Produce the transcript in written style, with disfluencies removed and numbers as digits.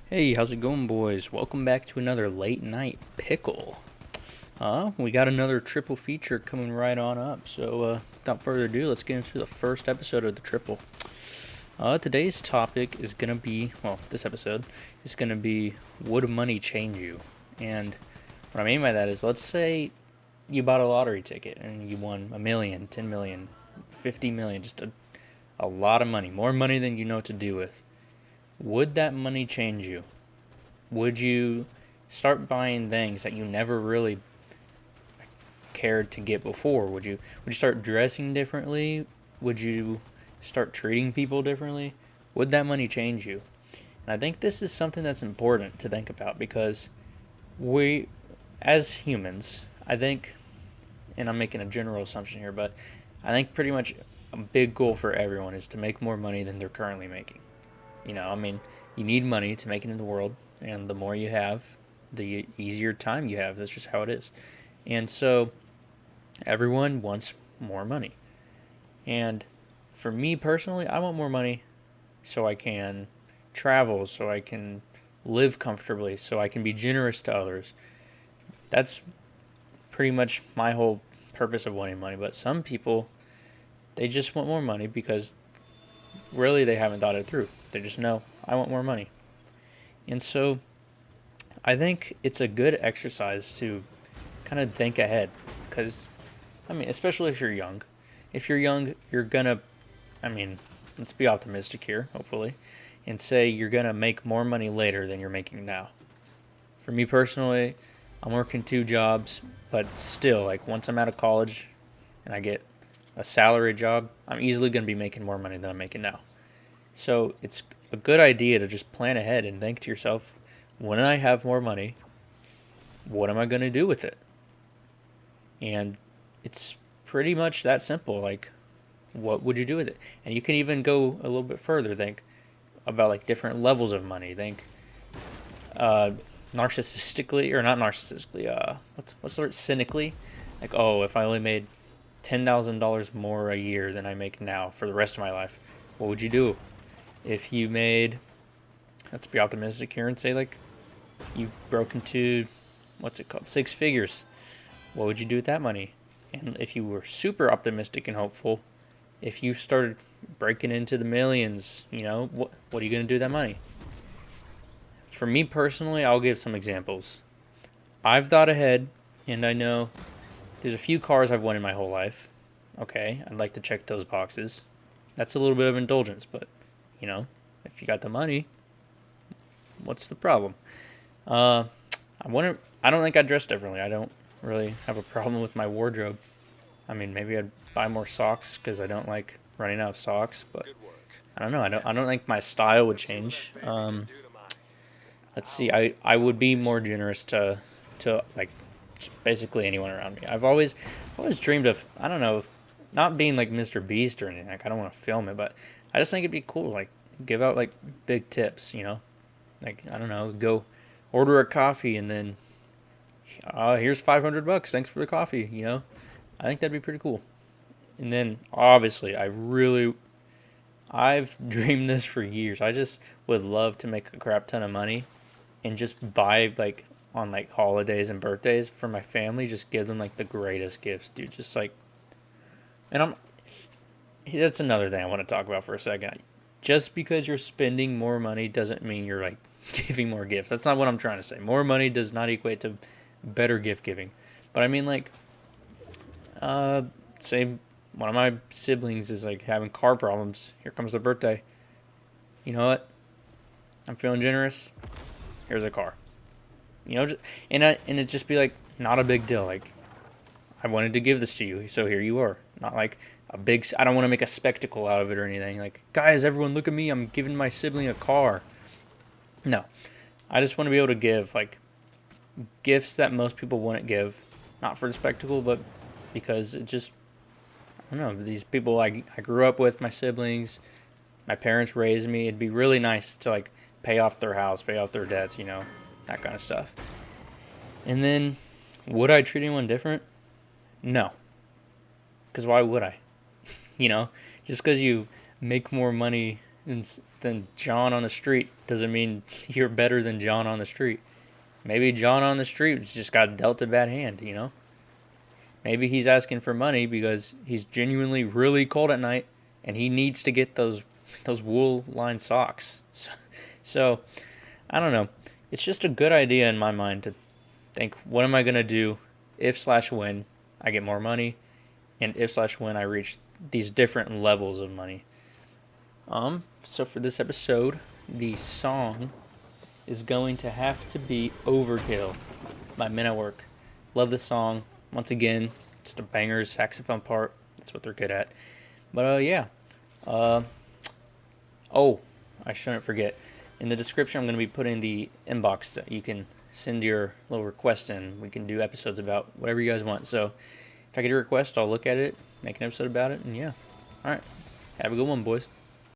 Hey, how's it going, boys? Welcome back to another late night pickle. We got another triple feature coming right on up. So, without further ado, let's get into the first episode of the triple. Today's topic is gonna be, this episode is gonna be, would money change you? And what I mean by that is, let's say you bought a lottery ticket and you won a million, 10 million, 50 million, just a lot of money, more money than you know what to do with. Would that money change you? Would you start buying things that you never really cared to get before? Would you start dressing differently? Would you start treating people differently? Would that money change you? And I think this is something that's important to think about because we, as humans, I think, and I'm making a general assumption here, but I think pretty much a big goal for everyone is to make more money than they're currently making. You need money to make it in the world, and the more you have, the easier time you have. That's just how it is. And so everyone wants more money. And for me personally, I want more money so I can travel, so I can live comfortably, so I can be generous to others. That's pretty much my whole purpose of wanting money. But some people, they just want more money because really they haven't thought it through. They just know, I want more money. And so I think it's a good exercise to kind of think ahead because, especially if you're young. If you're young, you're gonna, I mean, let's be optimistic here, hopefully, and say you're gonna make more money later than you're making now. For me personally, I'm working two jobs, but still, like, once I'm out of college and I get a salary job, I'm easily gonna be making more money than I'm making now. So it's a good idea to just plan ahead and think to yourself, when I have more money, what am I going to do with it? And it's pretty much that simple. Like, what would you do with it? And you can even go a little bit further. Think about like different levels of money. Think uh, narcissistically, or not narcissistically. What's the word? Cynically. Like, oh, if I only made $10,000 more a year than I make now for the rest of my life, what would you do? If you made, let's be optimistic here and say like you broke into, what's it called, six figures, what would you do with that money? And if you were super optimistic and hopeful, if you started breaking into the millions, what are you going to do with that money? For me personally, I'll give some examples. I've thought ahead, and I know there's a few cars I've wanted my whole life. Okay, I'd like to check those boxes. That's a little bit of indulgence, but you know, if you got the money, what's the problem? Uh, I don't think I'd dress differently. I don't really have a problem with my wardrobe. I mean, maybe I'd buy more socks because I don't like running out of socks. But I don't know. I don't think my style would change. Let's see. I would be more generous to like basically anyone around me. I've always dreamed of, I don't know, not being like Mr. Beast or anything. Like, I don't want to film it, but I just think it'd be cool. Like, give out like big tips. Like, I don't know, go order a coffee and then here's $500. Thanks for the coffee. I think that'd be pretty cool. And then obviously, I've dreamed this for years. I just would love to make a crap ton of money and just buy like on like holidays and birthdays for my family. Just give them like the greatest gifts, dude. Just like, and I'm that's another thing I want to talk about for a second. Just because you're spending more money doesn't mean you're like giving more gifts. That's not what I'm trying to say. More money does not equate to better gift giving. But I mean, like, uh, say one of my siblings is like having car problems. Here comes the birthday. You know what? I'm feeling generous. Here's a car. Just, and it just be like not a big deal. Like, I wanted to give this to you, so here you are. Not like a big. I don't want to make a spectacle out of it or anything. Like, guys, everyone, look at me! I'm giving my sibling a car. No, I just want to be able to give like gifts that most people wouldn't give, not for the spectacle, but because it just, I don't know, these people I grew up with, my siblings, my parents raised me. It'd be really nice to like pay off their house, pay off their debts, that kind of stuff. And then, would I treat anyone different? No, because why would I? you know, just because you make more money than John on the street doesn't mean you're better than John on the street. Maybe John on the street just got dealt a bad hand, you know? Maybe he's asking for money because he's genuinely really cold at night and he needs to get those wool lined socks. So I don't know. It's just a good idea in my mind to think, what am I gonna do if slash when I get more money, and if slash when I reach these different levels of money. So for this episode, the song is going to have to be Overkill by Men at Work. Love the song. Once again, just a banger saxophone part. That's what they're good at. But yeah. Oh, I shouldn't forget. In the description, I'm going to be putting the inbox that you can send your little request in. We can do episodes about whatever you guys want. So if I get a request, I'll look at it, make an episode about it, and yeah. All right. Have a good one, boys.